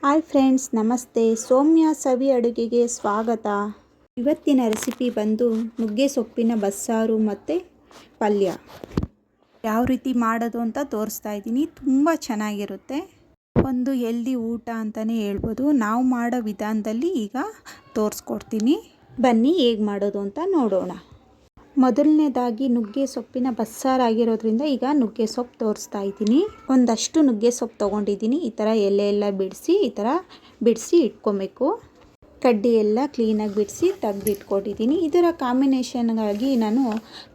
Hi friends, ನಮಸ್ತೆ. ಸೌಮ್ಯ ಸವಿ ಅಡುಗೆಗೆ ಸ್ವಾಗತ. ಇವತ್ತಿನ ರೆಸಿಪಿ ಬಂದು ನುಗ್ಗೆ ಸೊಪ್ಪಿನ ಬಸ್ಸಾರು ಮತ್ತು ಪಲ್ಯ ಯಾವ ರೀತಿ ಮಾಡೋದು ಅಂತ ತೋರಿಸ್ತಾ ಇದ್ದೀನಿ. ತುಂಬ ಚೆನ್ನಾಗಿರುತ್ತೆ. ಒಂದು ಹೆಲ್ದಿ ಊಟ ಅಂತಲೇ ಹೇಳ್ಬೋದು. ನಾವು ಮಾಡೋ ವಿಧಾನದಲ್ಲಿ ಈಗ ತೋರಿಸ್ಕೊಡ್ತೀನಿ. ಬನ್ನಿ ಹೇಗೆ ಮಾಡೋದು ಅಂತ ನೋಡೋಣ. ಮೊದಲನೇದಾಗಿ ನುಗ್ಗೆ ಸೊಪ್ಪಿನ ಬಸ್ಸಾರಾಗಿರೋದ್ರಿಂದ ಈಗ ನುಗ್ಗೆ ಸೊಪ್ಪು ತೋರಿಸ್ತಾ ಇದ್ದೀನಿ. ಒಂದಷ್ಟು ನುಗ್ಗೆ ಸೊಪ್ಪು ತೊಗೊಂಡಿದ್ದೀನಿ. ಈ ಥರ ಎಲೆ ಎಲ್ಲ ಬಿಡಿಸಿ ಇಟ್ಕೊಬೇಕು. ಕಡ್ಡಿ ಎಲ್ಲ ಕ್ಲೀನಾಗಿ ಬಿಡಿಸಿ ತೆಗೆದಿಟ್ಕೊಂಡಿದ್ದೀನಿ. ಇದರ ಕಾಂಬಿನೇಷನ್ಗಾಗಿ ನಾನು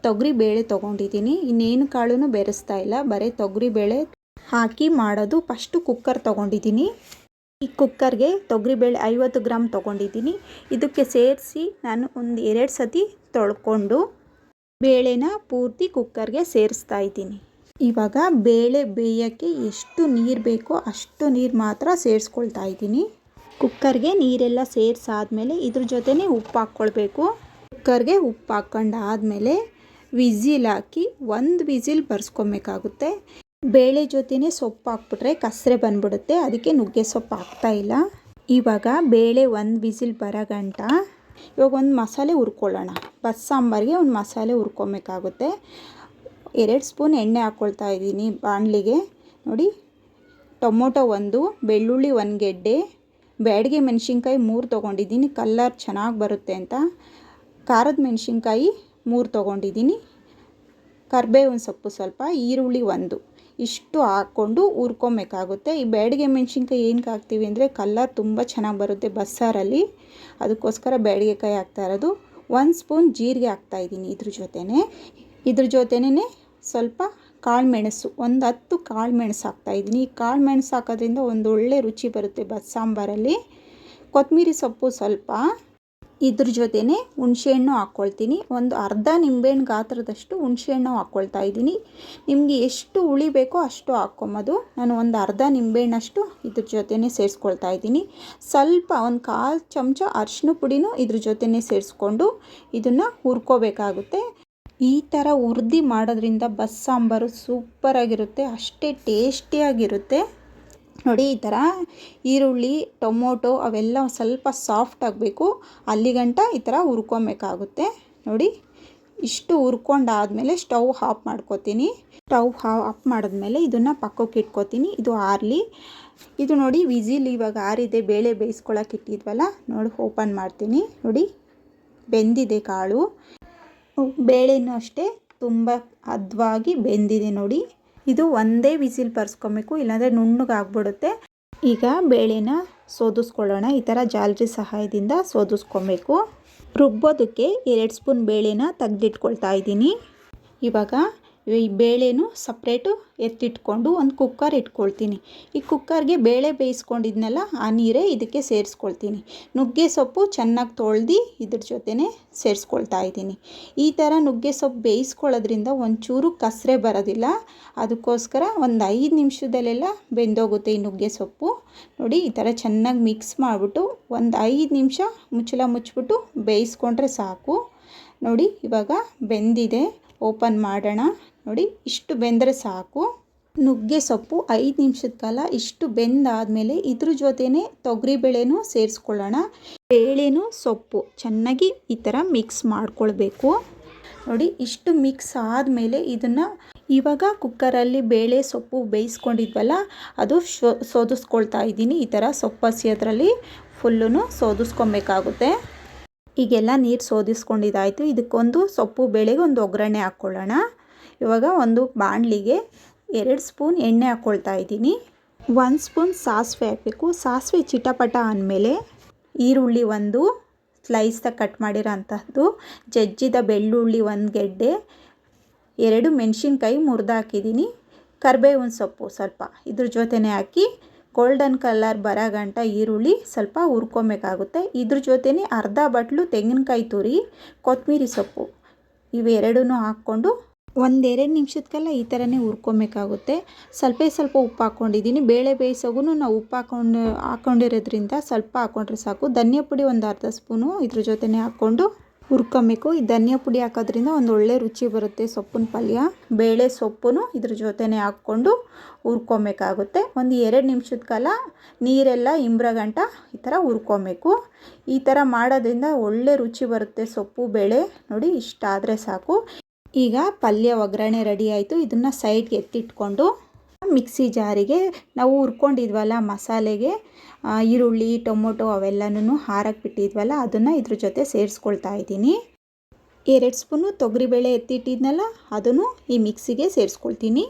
ತೊಗರಿ ಬೇಳೆ ತೊಗೊಂಡಿದ್ದೀನಿ. ಇನ್ನೇನು ಕಾಳು ಬೆರೆಸ್ತಾ ಇಲ್ಲ, ಬರೀ ತೊಗರಿ ಬೇಳೆ ಹಾಕಿ ಮಾಡೋದು. ಫಸ್ಟು ಕುಕ್ಕರ್ ತೊಗೊಂಡಿದ್ದೀನಿ. ಈ ಕುಕ್ಕರ್ಗೆ ತೊಗರಿಬೇಳೆ 50 ಗ್ರಾಮ್ ತೊಗೊಂಡಿದ್ದೀನಿ. ಇದಕ್ಕೆ ಸೇರಿಸಿ ನಾನು ಒಂದು 2 ಸತಿ ತೊಳ್ಕೊಂಡು ಬೇಳೆನ ಪೂರ್ತಿ ಕುಕ್ಕರ್ಗೆ ಸೇರಿಸ್ತಾ ಇದ್ದೀನಿ. ಇವಾಗ ಬೇಳೆ ಬೇಯೋಕ್ಕೆ ಎಷ್ಟು ನೀರು ಬೇಕೋ ಅಷ್ಟು ನೀರು ಮಾತ್ರ ಸೇರಿಸ್ಕೊಳ್ತಾ ಇದ್ದೀನಿ. ಕುಕ್ಕರ್ಗೆ ನೀರೆಲ್ಲ ಸೇರಿಸಾದ್ಮೇಲೆ ಇದ್ರ ಜೊತೆನೇ ಉಪ್ಪು ಹಾಕ್ಕೊಳ್ಬೇಕು. ಕುಕ್ಕರ್ಗೆ ಉಪ್ಪು ಹಾಕ್ಕೊಂಡಾದ್ಮೇಲೆ ವಿಸಿಲ್ ಹಾಕಿ 1 ವಿಸಿಲ್ ಬರ್ಸ್ಕೊಬೇಕಾಗುತ್ತೆ. ಬೇಳೆ ಜೊತೆನೇ ಸೊಪ್ಪು ಹಾಕ್ಬಿಟ್ರೆ ಕಸರೆ ಬಂದ್ಬಿಡುತ್ತೆ. ಅದಕ್ಕೆ ನುಗ್ಗೆ ಸೊಪ್ಪು ಹಾಕ್ತಾಯಿಲ್ಲ. ಇವಾಗ ಬೇಳೆ 1 ವಿಸಿಲ್ ಬರೋ ಗಂಟ ಇವಾಗ ಒಂದು ಮಸಾಲೆ ಹುರ್ಕೊಳ್ಳೋಣ. ಬಸ್ಸಾಂಬಾರಿಗೆ ಒಂದು ಮಸಾಲೆ ಹುರ್ಕೊಬೇಕಾಗುತ್ತೆ. 2 ಸ್ಪೂನ್ ಎಣ್ಣೆ ಹಾಕ್ಕೊಳ್ತಾ ಇದ್ದೀನಿ ಬಾಣಲಿಗೆ. ನೋಡಿ, ಟೊಮೊಟೊ 1, ಬೆಳ್ಳುಳ್ಳಿ 1 ಗೆಡ್ಡೆ, ಬ್ಯಾಡಗೆ ಮೆಣಸಿನ್ಕಾಯಿ 3 ತೊಗೊಂಡಿದ್ದೀನಿ, ಕಲ್ಲರ್ ಚೆನ್ನಾಗಿ ಬರುತ್ತೆ ಅಂತ. ಖಾರದ ಮೆಣಸಿನ್ಕಾಯಿ 3 ತೊಗೊಂಡಿದ್ದೀನಿ, ಕರಿಬೇವಿನ ಸೊಪ್ಪು ಸ್ವಲ್ಪ, ಈರುಳ್ಳಿ 1 ಇಷ್ಟು ಹಾಕ್ಕೊಂಡು ಹುರ್ಕೊಬೇಕಾಗುತ್ತೆ. ಈ ಬ್ಯಾಡಗೆ ಮೆಣಸಿನ್ಕಾಯಿ ಏನಕ್ಕೆ ಹಾಕ್ತೀವಿ ಅಂದರೆ ಕಲ್ಲರ್ ತುಂಬ ಚೆನ್ನಾಗಿ ಬರುತ್ತೆ ಬಸ್ಸಾರಲ್ಲಿ. ಅದಕ್ಕೋಸ್ಕರ ಬ್ಯಾಡಗೆಕಾಯಿ ಹಾಕ್ತಾ ಇರೋದು. 1 ಸ್ಪೂನ್ ಜೀರಿಗೆ ಹಾಕ್ತಾಯಿದ್ದೀನಿ. ಇದ್ರ ಜೊತೆನೇ ಸ್ವಲ್ಪ ಕಾಳು ಮೆಣಸು, ಒಂದು 10 ಕಾಳು ಮೆಣಸು ಹಾಕ್ತಾಯಿದ್ದೀನಿ. ಈ ಕಾಳು ಮೆಣಸು ಹಾಕೋದ್ರಿಂದ ಒಂದು ಒಳ್ಳೆ ರುಚಿ ಬರುತ್ತೆ ಬಸ್ಸಾಂಬಾರಲ್ಲಿ. ಕೊತ್ತಂಬರಿ ಸೊಪ್ಪು ಸ್ವಲ್ಪ, ಇದ್ರ ಜೊತೆನೇ ಹುಣಸೆಹಣ್ಣು ಹಾಕ್ಕೊಳ್ತೀನಿ. ಒಂದು ಅರ್ಧ ನಿಂಬೆಹಣ್ಣು ಗಾತ್ರದಷ್ಟು ಹುಣಸೆಹಣ್ಣು ಹಾಕ್ಕೊಳ್ತಾ ಇದ್ದೀನಿ. ನಿಮಗೆ ಎಷ್ಟು ಹುಳಿ ಬೇಕೋ ಅಷ್ಟು ಹಾಕ್ಕೊಂಬೋದು. ನಾನು ಒಂದು ಅರ್ಧ ನಿಂಬೆಹಣ್ಣಷ್ಟು ಇದ್ರ ಜೊತೆನೇ ಸೇರಿಸ್ಕೊಳ್ತಾ ಇದ್ದೀನಿ. ಸ್ವಲ್ಪ ಒಂದು 1/4 ಚಮಚ ಅರಿಶಿನ ಪುಡಿನೂ ಇದ್ರ ಜೊತೆನೇ ಸೇರಿಸ್ಕೊಂಡು ಇದನ್ನು ಹುರ್ಕೋಬೇಕಾಗುತ್ತೆ. ಈ ಥರ ಹುರಿದು ಮಾಡೋದ್ರಿಂದ ಬಸ್ಸಾಂಬಾರು ಸೂಪರಾಗಿರುತ್ತೆ, ಅಷ್ಟೇ ಟೇಸ್ಟಿಯಾಗಿರುತ್ತೆ. ನೋಡಿ, ಈ ಥರ ಈರುಳ್ಳಿ ಟೊಮೊಟೊ ಅವೆಲ್ಲ ಸ್ವಲ್ಪ ಸಾಫ್ಟ್ ಆಗಬೇಕು, ಅಲ್ಲಿಗಂಟ ಈ ಥರ ಹುರ್ಕೊಬೇಕಾಗುತ್ತೆ. ನೋಡಿ, ಇಷ್ಟು ಹುರ್ಕೊಂಡಾದ್ಮೇಲೆ ಸ್ಟವ್ ಆಫ್ ಮಾಡ್ಕೊತೀನಿ. ಸ್ಟವ್ ಆಫ್ ಮಾಡಿದ್ಮೇಲೆ ಇದನ್ನು ಪಕ್ಕಕ್ಕೆ ಇಟ್ಕೊತೀನಿ. ಇದು ಆರಲಿ. ಇದು ನೋಡಿ ವಿಸಿಲ್ ಇವಾಗ ಆರಿದೆ. ಬೇಳೆ ಬೇಯಿಸ್ಕೊಳಕ್ಕೆ ಇಟ್ಟಿದ್ವಲ್ಲ, ನೋಡಿ ಓಪನ್ ಮಾಡ್ತೀನಿ. ನೋಡಿ, ಬೆಂದಿದೆ ಕಾಳು. ಬೇಳೆನೂ ಅಷ್ಟೇ ತುಂಬ ಹದವಾಗಿ ಬೆಂದಿದೆ. ನೋಡಿ, ಇದು ಒಂದೇ ವಿಸಿಲ್ ಬರ್ಸ್ಕೊಬೇಕು, ಇಲ್ಲಾಂದರೆ ನುಣ್ಣಗಾಗ್ಬಿಡುತ್ತೆ. ಈಗ ಬೇಳೆನ ಸೋದಿಸ್ಕೊಳ್ಳೋಣ. ಈ ಥರ ಜಾಲರಿ ಸಹಾಯದಿಂದ ಸೋದಿಸ್ಕೊಬೇಕು. ರುಬ್ಬೋದಕ್ಕೆ 2 ಸ್ಪೂನ್ ಬೇಳೆನ ತೆಗೆದಿಟ್ಕೊಳ್ತಾ ಇದ್ದೀನಿ. ಇವಾಗ ಈ ಬೇಳೆನೂ ಸಪ್ರೇಟು ಎತ್ತಿಟ್ಕೊಂಡು ಒಂದು ಕುಕ್ಕರ್ ಇಟ್ಕೊಳ್ತೀನಿ. ಈ ಕುಕ್ಕರ್ಗೆ ಬೇಳೆ ಬೇಯಿಸ್ಕೊಂಡಿದ್ನೆಲ್ಲ ಆ ನೀರೇ ಇದಕ್ಕೆ ಸೇರಿಸ್ಕೊಳ್ತೀನಿ. ನುಗ್ಗೆ ಸೊಪ್ಪು ಚೆನ್ನಾಗಿ ತೊಳೆದು ಇದ್ರ ಜೊತೆನೇ ಸೇರಿಸ್ಕೊಳ್ತಾ ಇದ್ದೀನಿ. ಈ ಥರ ನುಗ್ಗೆ ಸೊಪ್ಪು ಬೇಯಿಸ್ಕೊಳ್ಳೋದ್ರಿಂದ ಒಂಚೂರು ಕಸರೆ ಬರೋದಿಲ್ಲ. ಅದಕ್ಕೋಸ್ಕರ ಒಂದು 5 ನಿಮಿಷದಲ್ಲೆಲ್ಲ ಬೆಂದೋಗುತ್ತೆ ಈ ನುಗ್ಗೆ ಸೊಪ್ಪು. ನೋಡಿ, ಈ ಥರ ಚೆನ್ನಾಗಿ ಮಿಕ್ಸ್ ಮಾಡಿಬಿಟ್ಟು ಒಂದು 5 ನಿಮಿಷ ಮುಚ್ಚಳ ಮುಚ್ಚಿಬಿಟ್ಟು ಬೇಯಿಸ್ಕೊಂಡ್ರೆ ಸಾಕು. ನೋಡಿ, ಇವಾಗ ಬೆಂದಿದೆ. ಓಪನ್ ಮಾಡೋಣ. ನೋಡಿ, ಇಷ್ಟು ಬೆಂದರೆ ಸಾಕು. ನುಗ್ಗೆ ಸೊಪ್ಪು 5 ನಿಮಿಷದ ಕಾಲ ಇಷ್ಟು ಬೆಂದಾದಮೇಲೆ ಇದ್ರ ಜೊತೆನೇ ತೊಗರಿಬೇಳೆನೂ ಸೇರಿಸ್ಕೊಳ್ಳೋಣ. ಬೇಳೆನೂ ಸೊಪ್ಪು ಚೆನ್ನಾಗಿ ಈ ಥರ ಮಿಕ್ಸ್ ಮಾಡ್ಕೊಳ್ಬೇಕು. ನೋಡಿ, ಇಷ್ಟು ಮಿಕ್ಸ್ ಆದಮೇಲೆ ಇದನ್ನು ಇವಾಗ ಕುಕ್ಕರಲ್ಲಿ ಬೇಳೆ ಸೊಪ್ಪು ಬೇಯಿಸ್ಕೊಂಡಿದ್ವಲ್ಲ ಅದು ಸೋದಿಸ್ಕೊಳ್ತಾ ಇದ್ದೀನಿ. ಈ ಥರ ಸೊಪ್ಪು ಹಸಿಯೋದ್ರಲ್ಲಿ ಫುಲ್ಲೂ ಸೋದಿಸ್ಕೊಬೇಕಾಗುತ್ತೆ. ಈಗೆಲ್ಲ ನೀರು ಸೋದಿಸ್ಕೊಂಡಿದ್ದಾಯಿತು. ಇದಕ್ಕೊಂದು ಸೊಪ್ಪು ಬೇಳೆಗೆ ಒಂದು ಒಗ್ಗರಣೆ ಹಾಕ್ಕೊಳ್ಳೋಣ. ಇವಾಗ ಒಂದು ಬಾಣಲಿಗೆ 2 ಸ್ಪೂನ್ ಎಣ್ಣೆ ಹಾಕ್ಕೊಳ್ತಾ ಇದ್ದೀನಿ. 1 ಸ್ಪೂನ್ ಸಾಸಿವೆ ಹಾಕಬೇಕು. ಸಾಸಿವೆ ಚಿಟಪಟ ಅಂದಮೇಲೆ ಈರುಳ್ಳಿ 1 ಸ್ಲೈಸಾಗಿ ಕಟ್ ಮಾಡಿರೋ ಅಂಥದ್ದು, ಜಜ್ಜಿದ ಬೆಳ್ಳುಳ್ಳಿ 1 ಗೆಡ್ಡೆ, 2 ಮೆಣಸಿನ್ಕಾಯಿ ಮುರಿದು ಹಾಕಿದ್ದೀನಿ, ಕರಿಬೇವಿನ ಸೊಪ್ಪು ಸ್ವಲ್ಪ ಇದ್ರ ಜೊತೆನೇ ಹಾಕಿ ಗೋಲ್ಡನ್ ಕಲರ್ ಬರೋ ಗಂಟ ಈರುಳ್ಳಿ ಸ್ವಲ್ಪ ಹುರ್ಕೊಬೇಕಾಗುತ್ತೆ. ಇದ್ರ ಜೊತೆನೇ ಅರ್ಧ ಬಟ್ಲು ತೆಂಗಿನಕಾಯಿ ತುರಿ, ಕೊತ್ತಂಬರಿ ಸೊಪ್ಪು ಇವೆರಡನ್ನೂ ಹಾಕ್ಕೊಂಡು 1-2 ನಿಮಿಷದಕ್ಕೆಲ್ಲ ಈ ಥರನೇ ಹುರ್ಕೊಬೇಕಾಗುತ್ತೆ. ಸ್ವಲ್ಪ ಉಪ್ಪು ಹಾಕ್ಕೊಂಡಿದ್ದೀನಿ. ಬೇಳೆ ಬೇಯಿಸೋಗೂ ನಾವು ಉಪ್ಪು ಹಾಕ್ಕೊಂಡಿರೋದ್ರಿಂದ ಸ್ವಲ್ಪ ಹಾಕ್ಕೊಂಡ್ರೆ ಸಾಕು. ಧನಿಯಾ ಪುಡಿ ಒಂದು ಅರ್ಧ ಸ್ಪೂನು ಇದ್ರ ಜೊತೆನೇ ಹಾಕ್ಕೊಂಡು ಹುರ್ಕೊಬೇಕು. ಈ ಧನಿಯಾ ಪುಡಿ ಹಾಕೋದ್ರಿಂದ ಒಂದು ಒಳ್ಳೆ ರುಚಿ ಬರುತ್ತೆ ಸೊಪ್ಪಿನ ಪಲ್ಯ. ಬೇಳೆ ಸೊಪ್ಪು ಇದ್ರ ಜೊತೆನೇ ಹಾಕ್ಕೊಂಡು ಹುರ್ಕೊಬೇಕಾಗುತ್ತೆ. ಒಂದು 2 ನಿಮಿಷದ ಕಾಲ ನೀರೆಲ್ಲ ಇಂಬ್ರಗಂಟ ಈ ಥರ ಹುರ್ಕೊಬೇಕು. ಈ ಥರ ಮಾಡೋದ್ರಿಂದ ಒಳ್ಳೆ ರುಚಿ ಬರುತ್ತೆ ಸೊಪ್ಪು ಬೇಳೆ. ನೋಡಿ ಇಷ್ಟಾದರೆ ಸಾಕು. ಈಗ ಪಲ್ಯ ಒಗ್ಗರಣೆ ರೆಡಿ ಆಯಿತು. ಇದನ್ನು ಸೈಡ್ಗೆ ಎತ್ತಿಟ್ಕೊಂಡು ಮಿಕ್ಸಿ ಜಾರಿಗೆ ನಾವು ಹುರ್ಕೊಂಡಿದ್ವಲ್ಲ ಮಸಾಲೆಗೆ ಈರುಳ್ಳಿ ಟೊಮೊಟೊ ಅವೆಲ್ಲನೂ ಹಾರಕ್ಕೆ ಬಿಟ್ಟಿದ್ವಲ್ಲ ಅದನ್ನು ಇದ್ರ ಜೊತೆ ಸೇರಿಸ್ಕೊಳ್ತಾ ಇದ್ದೀನಿ. 2 ಸ್ಪೂನು ತೊಗರಿಬೇಳೆ ಎತ್ತಿಟ್ಟಿದ್ನಲ್ಲ ಅದನ್ನು ಈ ಮಿಕ್ಸಿಗೆ ಸೇರಿಸ್ಕೊಳ್ತೀನಿ.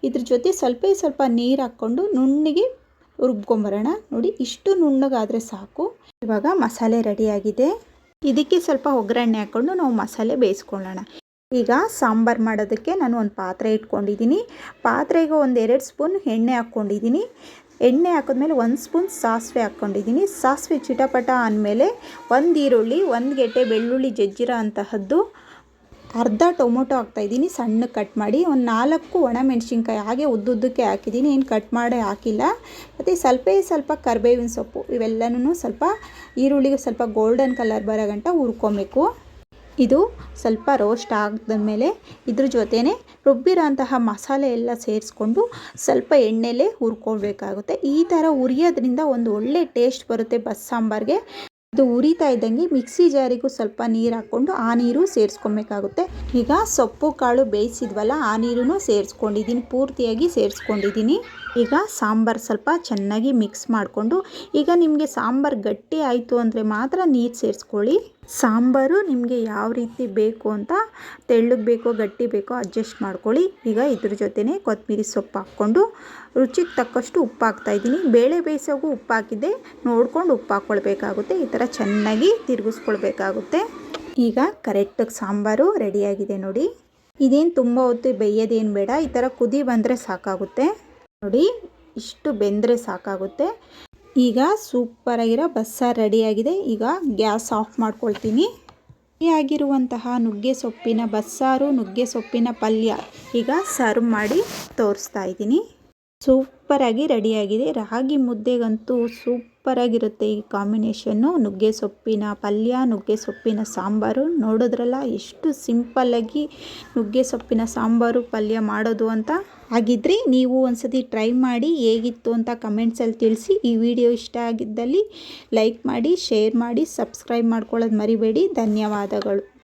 ಇದ್ರ ಜೊತೆ ಸ್ವಲ್ಪ ನೀರು ಹಾಕ್ಕೊಂಡು ನುಣ್ಣಗೆ ರುಬ್ಕೊಂಬರೋಣ. ನೋಡಿ ಇಷ್ಟು ನುಣ್ಣಗಾದರೆ ಸಾಕು. ಇವಾಗ ಮಸಾಲೆ ರೆಡಿಯಾಗಿದೆ. ಇದಕ್ಕೆ ಸ್ವಲ್ಪ ಒಗ್ಗರಣೆ ಹಾಕ್ಕೊಂಡು ನಾವು ಮಸಾಲೆ ಬೇಯಿಸ್ಕೊಳ್ಳೋಣ. ಈಗ ಸಾಂಬಾರು ಮಾಡೋದಕ್ಕೆ ನಾನು ಒಂದು ಪಾತ್ರೆ ಇಟ್ಕೊಂಡಿದ್ದೀನಿ. ಪಾತ್ರೆಗೆ ಒಂದು 2 ಸ್ಪೂನ್ ಎಣ್ಣೆ ಹಾಕ್ಕೊಂಡಿದ್ದೀನಿ. ಎಣ್ಣೆ ಹಾಕಿದ್ಮೇಲೆ 1 ಸ್ಪೂನ್ ಸಾಸಿವೆ ಹಾಕ್ಕೊಂಡಿದ್ದೀನಿ. ಸಾಸಿವೆ ಚಿಟಪಟ ಅಂದಮೇಲೆ 1 ಈರುಳ್ಳಿ, 1 ಗೆಡ್ಡೆ ಬೆಳ್ಳುಳ್ಳಿ ಜಜ್ಜಿರೋ ಅಂತಹದ್ದು, ಅರ್ಧ ಟೊಮೊಟೊ ಹಾಕ್ತಾಯಿದ್ದೀನಿ ಸಣ್ಣಗೆ ಕಟ್ ಮಾಡಿ. ಒಂದು 4 ಒಣಮೆಣ್ಸಿನ್ಕಾಯಿ ಹಾಗೆ ಉದ್ದುದ್ದಕ್ಕೆ ಹಾಕಿದ್ದೀನಿ, ಏನು ಕಟ್ ಮಾಡಿ ಹಾಕಿಲ್ಲ. ಮತ್ತು ಸ್ವಲ್ಪ ಕರಿಬೇವಿನ ಸೊಪ್ಪು ಇವೆಲ್ಲನೂ ಸ್ವಲ್ಪ ಈರುಳ್ಳಿಗೆ ಸ್ವಲ್ಪ ಗೋಲ್ಡನ್ ಕಲರ್ ಬರೋ ಗಂಟ ಹುರ್ಕೊಬೇಕು. ಇದು ಸ್ವಲ್ಪ ರೋಸ್ಟ್ ಆದಮೇಲೆ ಇದ್ರ ಜೊತೆನೇ ರುಬ್ಬಿರೋ ಅಂತಹ ಮಸಾಲೆ ಎಲ್ಲ ಸೇರಿಸ್ಕೊಂಡು ಸ್ವಲ್ಪ ಎಣ್ಣೆಲೇ ಹುರ್ಕೊಳ್ಬೇಕಾಗುತ್ತೆ. ಈ ಥರ ಹುರಿಯೋದ್ರಿಂದ ಒಂದು ಒಳ್ಳೆ ಟೇಸ್ಟ್ ಬರುತ್ತೆ ಬಸ್ಸಾಂಬಾರಿಗೆ. ಇದು ಉರಿತಾ ಇದ್ದಂಗೆ ಮಿಕ್ಸಿ ಜಾರಿಗೂ ಸ್ವಲ್ಪ ನೀರು ಹಾಕ್ಕೊಂಡು ಆ ನೀರು ಸೇರಿಸ್ಕೊಬೇಕಾಗುತ್ತೆ. ಈಗ ಸೊಪ್ಪು ಕಾಳು ಬೇಯಿಸಿದ್ವಲ್ಲ ಆ ನೀರನ್ನು ಸೇರಿಸ್ಕೊಂಡಿದ್ದೀನಿ, ಪೂರ್ತಿಯಾಗಿ ಸೇರಿಸ್ಕೊಂಡಿದ್ದೀನಿ. ಈಗ ಸಾಂಬಾರು ಸ್ವಲ್ಪ ಚೆನ್ನಾಗಿ ಮಿಕ್ಸ್ ಮಾಡಿಕೊಂಡು, ಈಗ ನಿಮಗೆ ಸಾಂಬಾರು ಗಟ್ಟಿ ಆಯಿತು ಅಂದರೆ ಮಾತ್ರ ನೀರು ಸೇರಿಸ್ಕೊಳ್ಳಿ. ಸಾಂಬಾರು ನಿಮಗೆ ಯಾವ ರೀತಿ ಬೇಕು ಅಂತ, ತೆಳ್ಳಗೆ ಬೇಕೋ ಗಟ್ಟಿ ಬೇಕೋ ಅಡ್ಜಸ್ಟ್ ಮಾಡ್ಕೊಳ್ಳಿ. ಈಗ ಇದ್ರ ಜೊತೆನೇ ಕೊತ್ತಂಬರಿ ಸೊಪ್ಪು ಹಾಕ್ಕೊಂಡು ರುಚಿಗೆ ತಕ್ಕಷ್ಟು ಉಪ್ಪು ಹಾಕ್ತಾಯಿದ್ದೀನಿ. ಬೇಳೆ ಬೇಯಿಸೋಗೂ ಉಪ್ಪು ಹಾಕಿದ್ದೆ, ನೋಡ್ಕೊಂಡು ಉಪ್ಪು ಹಾಕ್ಕೊಳ್ಬೇಕಾಗುತ್ತೆ. ಈ ಥರ ಚೆನ್ನಾಗಿ ತಿರುಗಿಸ್ಕೊಳ್ಬೇಕಾಗುತ್ತೆ. ಈಗ ಕರೆಕ್ಟಾಗಿ ಸಾಂಬಾರು ರೆಡಿಯಾಗಿದೆ ನೋಡಿ. ಇದೇನು ತುಂಬ ಹೊತ್ತು ಬೇಯೋದೇನು ಬೇಡ, ಈ ಥರ ಕುದಿ ಬಂದರೆ ಸಾಕಾಗುತ್ತೆ. ನೋಡಿ ಇಷ್ಟು ಬೆಂದರೆ ಸಾಕಾಗುತ್ತೆ. ಈಗ ಸೂಪರಾಗಿರೋ ಬಸ್ಸಾರು ರೆಡಿಯಾಗಿದೆ. ಈಗ ಗ್ಯಾಸ್ ಆಫ್ ಮಾಡ್ಕೊಳ್ತೀನಿ. ರೆಡಿಯಾಗಿರುವಂತಹ ನುಗ್ಗೆ ಸೊಪ್ಪಿನ ಬಸ್ಸಾರು, ನುಗ್ಗೆ ಸೊಪ್ಪಿನ ಪಲ್ಯ ಈಗ ಸರ್ವ್ ಮಾಡಿ ತೋರಿಸ್ತಾ ಇದ್ದೀನಿ. ಸೂಪರಾಗಿ ರೆಡಿಯಾಗಿದೆ. ರಾಗಿ ಮುದ್ದೆಗಂತೂ ಸೂಪರಾಗಿರುತ್ತೆ ಈ ಕಾಂಬಿನೇಷನ್ನು. ನುಗ್ಗೆ ಸೊಪ್ಪಿನ ಪಲ್ಯ, ನುಗ್ಗೆ ಸೊಪ್ಪಿನ ಸಾಂಬಾರು. ನೋಡಿದ್ರಲ್ಲ ಎಷ್ಟು ಸಿಂಪಲ್ಲಾಗಿ ನುಗ್ಗೆ ಸೊಪ್ಪಿನ ಸಾಂಬಾರು ಪಲ್ಯ ಮಾಡೋದು ಅಂತ. ಹಾಗಿದ್ರೆ ನೀವು ಒಂದ್ಸತಿ ಟ್ರೈ ಮಾಡಿ ಹೇಗಿತ್ತು ಅಂತ ಕಮೆಂಟ್ಸಲ್ಲಿ ತಿಳಿಸಿ. ಈ ವಿಡಿಯೋ ಇಷ್ಟ ಆಗಿದ್ದಲ್ಲಿ ಲೈಕ್ ಮಾಡಿ, ಶೇರ್ ಮಾಡಿ, ಸಬ್ಸ್ಕ್ರೈಬ್ ಮಾಡ್ಕೊಳ್ಳೋದು ಮರಿಬೇಡಿ. ಧನ್ಯವಾದಗಳು.